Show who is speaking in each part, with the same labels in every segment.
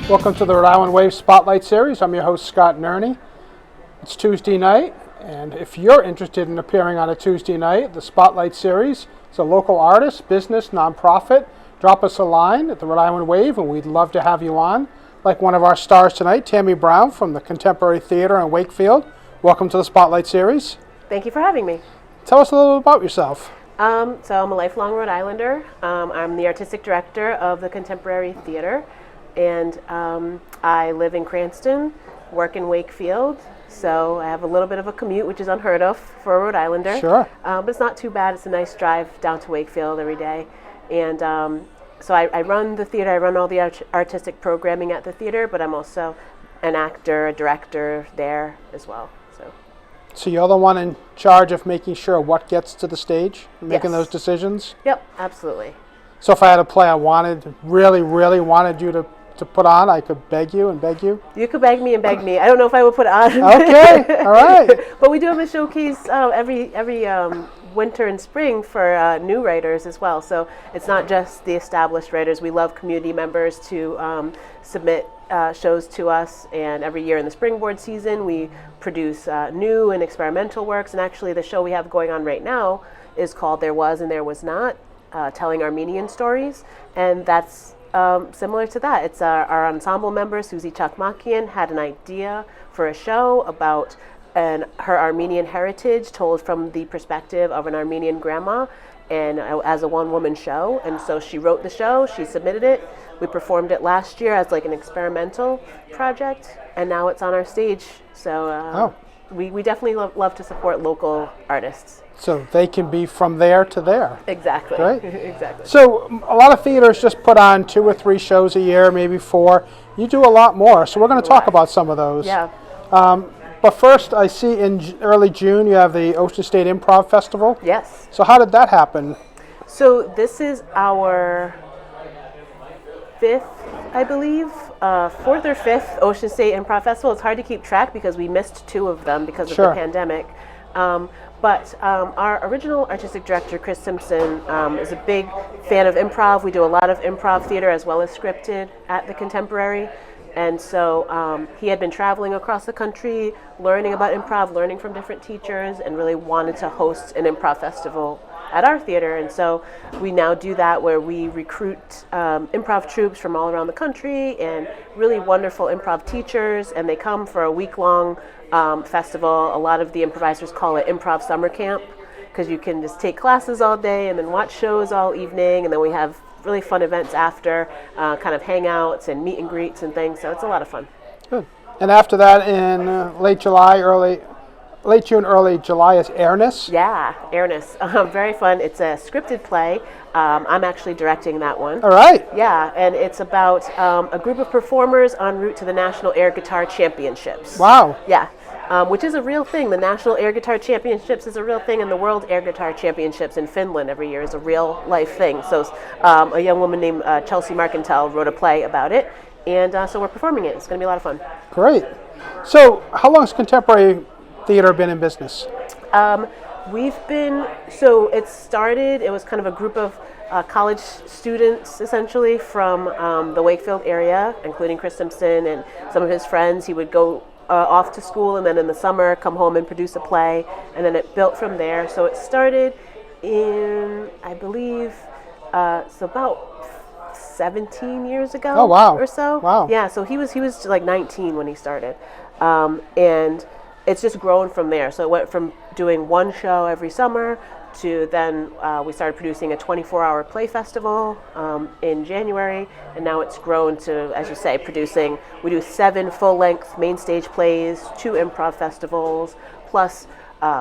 Speaker 1: Welcome to the Rhode Island Wave Spotlight Series. I'm your host, Scott Nerney. It's Tuesday night, and if you're interested in appearing on a Tuesday night, the Spotlight Series is a local artist, business, nonprofit. Drop us a line at the Rhode Island Wave, and we'd love to have you on. Like one of our stars tonight, Tammy Brown from the Contemporary Theater in Wakefield. Welcome to the Spotlight Series.
Speaker 2: Thank you for having me.
Speaker 1: Tell us a little about yourself.
Speaker 2: So I'm a lifelong Rhode Islander. I'm the artistic director of the Contemporary Theater, and I live in Cranston, work in Wakefield, so I have a little bit of a commute, which is unheard of for a Rhode Islander.
Speaker 1: Sure.
Speaker 2: But it's not too bad. It's a nice drive down to Wakefield every day. And so I run the theater. I run all the artistic programming at the theater, but I'm also an actor, a director there as well.
Speaker 1: So you're the one in charge of making sure what gets to the stage, making
Speaker 2: Yes.
Speaker 1: those decisions?
Speaker 2: Yep, absolutely.
Speaker 1: So if I had a play I wanted, really wanted you to put on, I could beg you and beg you?
Speaker 2: You could beg me and beg me. I don't know if I would put it on.
Speaker 1: Okay, all right.
Speaker 2: But we do have a showcase every winter and spring for new writers as well. So it's not just the established writers. We love community members to submit shows to us, and every year in the springboard season we produce new and experimental works. And actually the show we have going on right now is called There Was and There Was Not, telling Armenian stories, and that's similar to that. It's our ensemble member, Susie Chakmakian, had an idea for a show about her Armenian heritage told from the perspective of an Armenian grandma, and as a one-woman show. And so she wrote the show, she submitted it, we performed it last year as like an experimental project, and now it's on our stage. So we definitely love to support local artists.
Speaker 1: So they can be from there to there.
Speaker 2: Exactly.
Speaker 1: Right?
Speaker 2: Exactly.
Speaker 1: So a lot of theaters just put on 2 or 3 shows a year, maybe 4. You do a lot more, so we're going to talk about some of those.
Speaker 2: Yeah.
Speaker 1: But first, I see in early June you have the Ocean State Improv Festival.
Speaker 2: Yes.
Speaker 1: So how did that happen?
Speaker 2: So this is our 5th, I believe, 4th or 5th Ocean State Improv Festival. It's hard to keep track because we missed 2 of them because of the pandemic. But our original artistic director, Chris Simpson, is a big fan of improv. We do a lot of improv theater as well as scripted at the Contemporary. And so he had been traveling across the country, learning about improv, learning from different teachers, and really wanted to host an improv festival at our theater. And so we now do that, where we recruit improv troupes from all around the country and really wonderful improv teachers, and they come for a week-long festival. A lot of the improvisers call it improv summer camp, because you can just take classes all day and then watch shows all evening, and then we have really fun events after, kind of hangouts and meet and greets and things. So it's a lot of fun.
Speaker 1: Good. And after that, in late June, early July, is Airness.
Speaker 2: Yeah, Airness. Very fun. It's a scripted play. I'm actually directing that one.
Speaker 1: All right.
Speaker 2: Yeah, and it's about a group of performers en route to the National Air Guitar Championships.
Speaker 1: Wow.
Speaker 2: Yeah. Which is a real thing. The National Air Guitar Championships is a real thing, and the World Air Guitar Championships in Finland every year is a real life thing. So a young woman named Chelsea Markentel wrote a play about it, and so we're performing it. It's going to be a lot of fun.
Speaker 1: Great. So how long has Contemporary Theater been in business?
Speaker 2: It was kind of a group of college students, essentially, from the Wakefield area, including Chris Simpson and some of his friends. He would go off to school, and then in the summer come home and produce a play, and then it built from there. So it started in, I believe, about 17 years ago.
Speaker 1: Oh, wow.
Speaker 2: Or so.
Speaker 1: Wow.
Speaker 2: Yeah, so he was like 19 when he started, and it's just grown from there. So it went from doing one show every summer to then we started producing a 24-hour play festival in January, and now it's grown to, as you say, we do 7 full-length main stage plays, 2 improv festivals, plus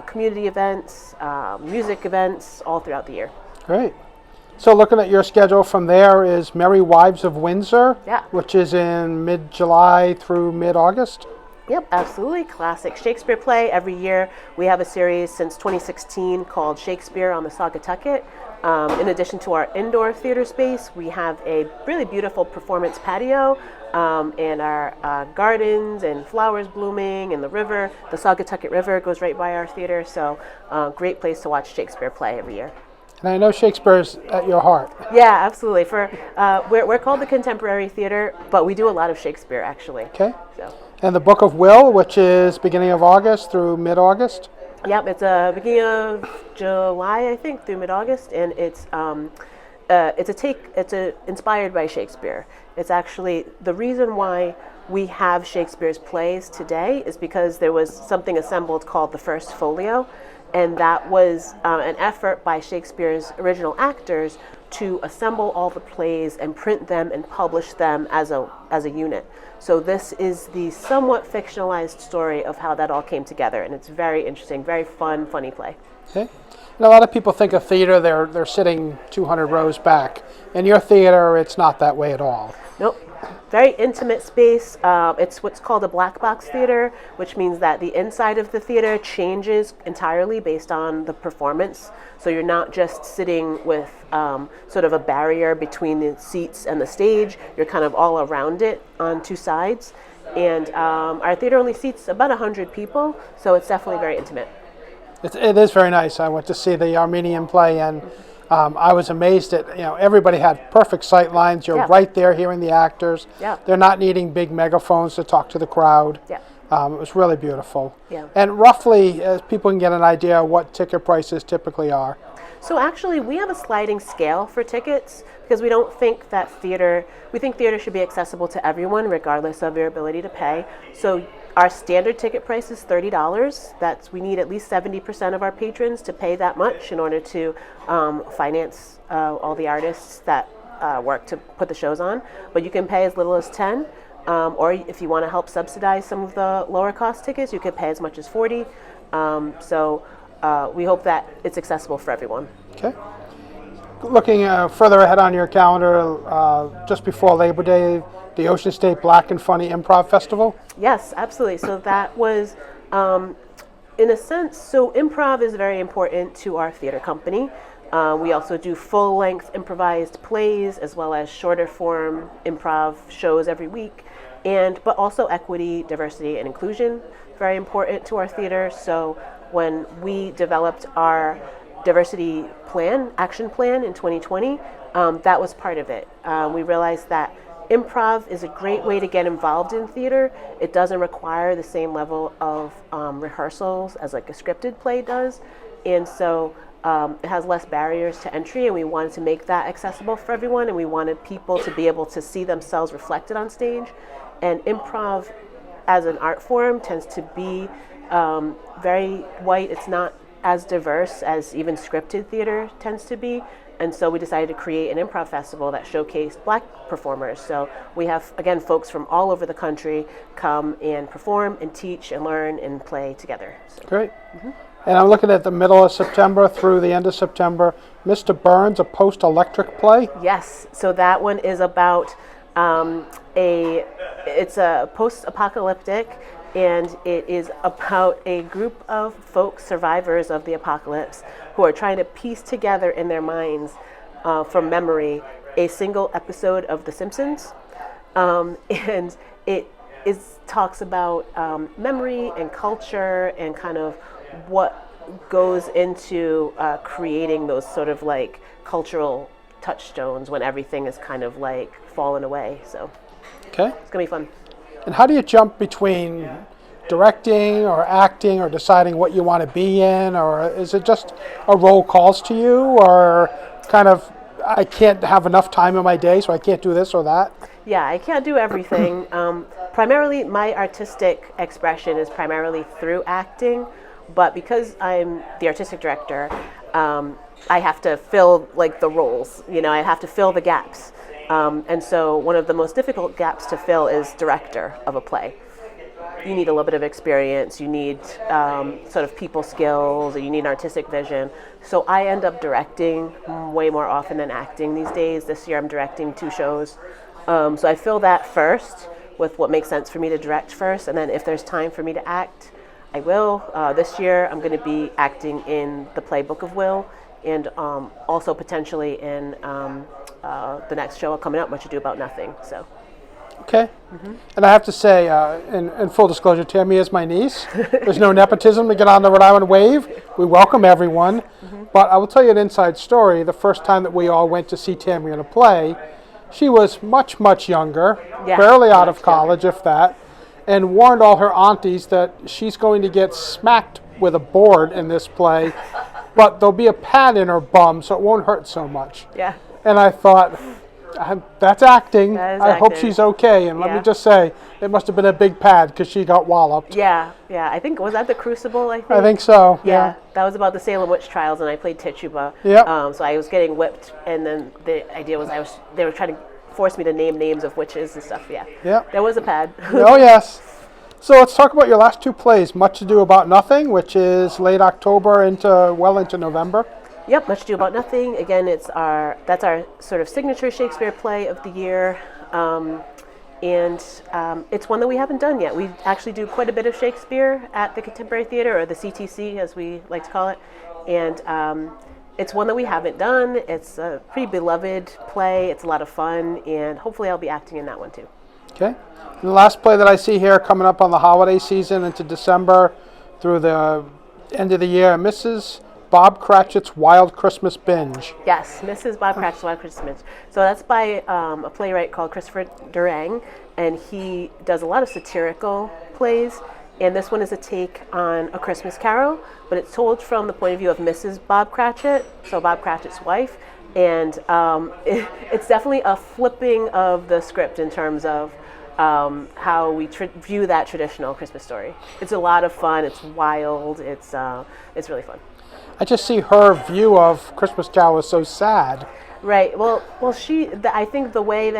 Speaker 2: community events, music events, all throughout the year.
Speaker 1: Great. So looking at your schedule from there is Merry Wives of Windsor, which is in mid-July through mid-August.
Speaker 2: Yep, absolutely. Classic Shakespeare play. Every year we have a series since 2016 called Shakespeare on the Saugatucket. In addition to our indoor theater space, we have a really beautiful performance patio and our gardens and flowers blooming, and the river, the Saugatucket River goes right by our theater. So great place to watch Shakespeare play every year.
Speaker 1: And I know Shakespeare's at your heart.
Speaker 2: Yeah, absolutely. We're called the Contemporary Theater, but we do a lot of Shakespeare actually.
Speaker 1: Okay.
Speaker 2: So.
Speaker 1: And the Book of Will, which is beginning of August through mid-August?
Speaker 2: Yep, it's beginning of July, I think, through mid-August, and it's inspired by Shakespeare. It's actually the reason why we have Shakespeare's plays today is because there was something assembled called the First Folio, and that was an effort by Shakespeare's original actors to assemble all the plays and print them and publish them as a unit. So this is the somewhat fictionalized story of how that all came together, and it's very interesting, very fun, funny play.
Speaker 1: Okay. And a lot of people think of theater, they're sitting 200 rows back. In your theater, it's not that way at all.
Speaker 2: Nope. Very intimate space. It's what's called a black box theater, which means that the inside of the theater changes entirely based on the performance. So you're not just sitting with sort of a barrier between the seats and the stage. You're kind of all around it on two sides. And our theater only seats about 100 people, so it's definitely very intimate.
Speaker 1: It is very nice. I went to see the Armenian play, and I was amazed at, everybody had perfect sight lines. You're right there hearing the actors.
Speaker 2: Yeah.
Speaker 1: They're not needing big megaphones to talk to the crowd.
Speaker 2: Yeah.
Speaker 1: It was really beautiful.
Speaker 2: Yeah.
Speaker 1: And roughly, as people can get an idea of what ticket prices typically are.
Speaker 2: So actually, we have a sliding scale for tickets because we think theater should be accessible to everyone regardless of their ability to pay. So our standard ticket price is $30. We need at least 70% of our patrons to pay that much in order to finance all the artists that work to put the shows on. But you can pay as little as $10, or if you want to help subsidize some of the lower cost tickets, you could pay as much as $40. We hope that it's accessible for everyone.
Speaker 1: Okay. Looking further ahead on your calendar, just before Labor Day, the Ocean State Black and Funny Improv Festival?
Speaker 2: Yes, absolutely. So that was, in a sense, so improv is very important to our theater company. We also do full-length improvised plays as well as shorter form improv shows every week, but also equity, diversity, and inclusion, very important to our theater. So when we developed our diversity action plan in 2020, that was part of it. We realized that improv is a great way to get involved in theater. It doesn't require the same level of rehearsals as like a scripted play does, and so it has less barriers to entry, and we wanted to make that accessible for everyone, and we wanted people to be able to see themselves reflected on stage. And improv as an art form tends to be very white. It's not as diverse as even scripted theater tends to be. And so we decided to create an improv festival that showcased Black performers. So we have, again, folks from all over the country come and perform and teach and learn and play together. So. Great. Mm-hmm.
Speaker 1: And I'm looking at the middle of September through the end of September. Mr. Burns, a post-electric play?
Speaker 2: Yes. So that one is about it's a post-apocalyptic, and it is about a group of folks, survivors of the apocalypse, who are trying to piece together in their minds, from memory, a single episode of The Simpsons. And it talks about memory and culture and kind of what goes into creating those sort of like cultural touchstones when everything is kind of like fallen away. So
Speaker 1: okay,
Speaker 2: it's gonna be fun.
Speaker 1: And how do you jump between directing or acting or deciding what you want to be in, or is it just a role calls to you, or kind of I can't have enough time in my day so I can't do this or that?
Speaker 2: Yeah, I can't do everything. Primarily my artistic expression is primarily through acting, but because I'm the artistic director, I have to fill like the roles, I have to fill the gaps. And so one of the most difficult gaps to fill is director of a play. You need a little bit of experience, you need sort of people skills, you need an artistic vision. So I end up directing way more often than acting these days. This year I'm directing 2 shows. So I fill that first with what makes sense for me to direct first, and then if there's time for me to act, I will. This year I'm going to be acting in the play Book of Will, and also potentially in the next show coming up, Much Ado About Nothing. So.
Speaker 1: Okay. And I have to say, in full disclosure, Tammy is my niece. There's no nepotism to get on the Rhode Island Wave. We welcome everyone. But I will tell you an inside story. The first time that we all went to see Tammy in a play, she was much, much younger, barely out of college, if that, and warned all her aunties that she's going to get smacked with a board in this play, but there'll be a pad in her bum, so it won't hurt so much.
Speaker 2: Yeah.
Speaker 1: And I thought, that's acting. I hope
Speaker 2: acting.
Speaker 1: she's okay. And let me just say, it must have been a big pad because she got walloped.
Speaker 2: Yeah. I think, was that the Crucible, I think?
Speaker 1: I think so, yeah.
Speaker 2: That was about the Salem witch trials, and I played Tituba.
Speaker 1: Yep.
Speaker 2: So I was getting whipped, and then the idea was they were trying to force me to name names of witches and stuff,
Speaker 1: Yep.
Speaker 2: There was a pad.
Speaker 1: Oh, yes. So let's talk about your last two plays, Much Ado About Nothing, which is late October into November.
Speaker 2: Yep, Much Ado About Nothing. Again, that's our sort of signature Shakespeare play of the year, and it's one that we haven't done yet. We actually do quite a bit of Shakespeare at the Contemporary Theater, or the CTC as we like to call it, and it's one that we haven't done. It's a pretty beloved play. It's a lot of fun, and hopefully I'll be acting in that one too.
Speaker 1: Okay. And the last play that I see here coming up on the holiday season into December through the end of the year, Mrs. Bob Cratchit's Wild Christmas Binge.
Speaker 2: Yes, Mrs. Bob Cratchit's Wild Christmas Binge. So that's by a playwright called Christopher Durang, and he does a lot of satirical plays. And this one is a take on A Christmas Carol, but it's told from the point of view of Mrs. Bob Cratchit, so Bob Cratchit's wife. And it's definitely a flipping of the script in terms of how we view that traditional Christmas story. It's a lot of fun. It's wild. It's really fun.
Speaker 1: I just see her view of Christmas Carol is so sad.
Speaker 2: Right. Well, I think the way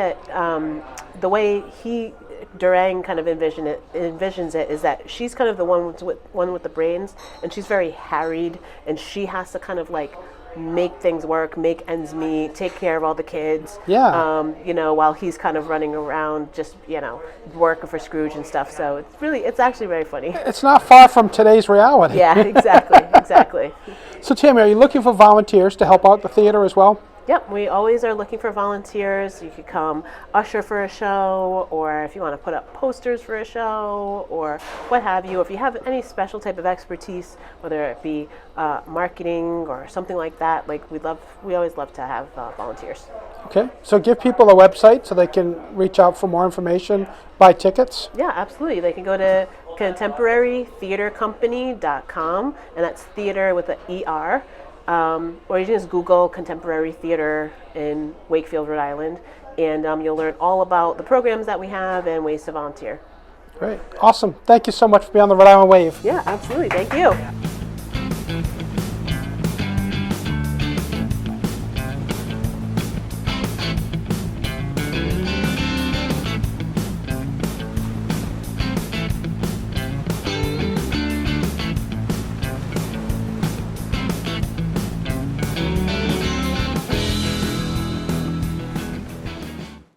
Speaker 2: Durang kind of envisions it is that she's kind of the one with the brains, and she's very harried, and she has to kind of like make things work, make ends meet, take care of all the kids.
Speaker 1: Yeah.
Speaker 2: While he's kind of running around just, working for Scrooge and stuff. So it's actually very funny.
Speaker 1: It's not far from today's reality.
Speaker 2: Yeah, exactly.
Speaker 1: So Tammy, are you looking for volunteers to help out the theater as well?
Speaker 2: Yep, we always are looking for volunteers. You could come usher for a show, or if you want to put up posters for a show, or what have you. If you have any special type of expertise, whether it be marketing or something like that, we always love to have volunteers.
Speaker 1: Okay, so give people a website so they can reach out for more information, buy tickets.
Speaker 2: Yeah, absolutely. They can go to contemporarytheatercompany.com, and that's theater with an ER. Or you can just Google Contemporary Theater in Wakefield, Rhode Island, and you'll learn all about the programs that we have and ways to volunteer.
Speaker 1: Great. Awesome. Thank you so much for being on the Rhode Island Wave.
Speaker 2: Yeah, absolutely. Thank you.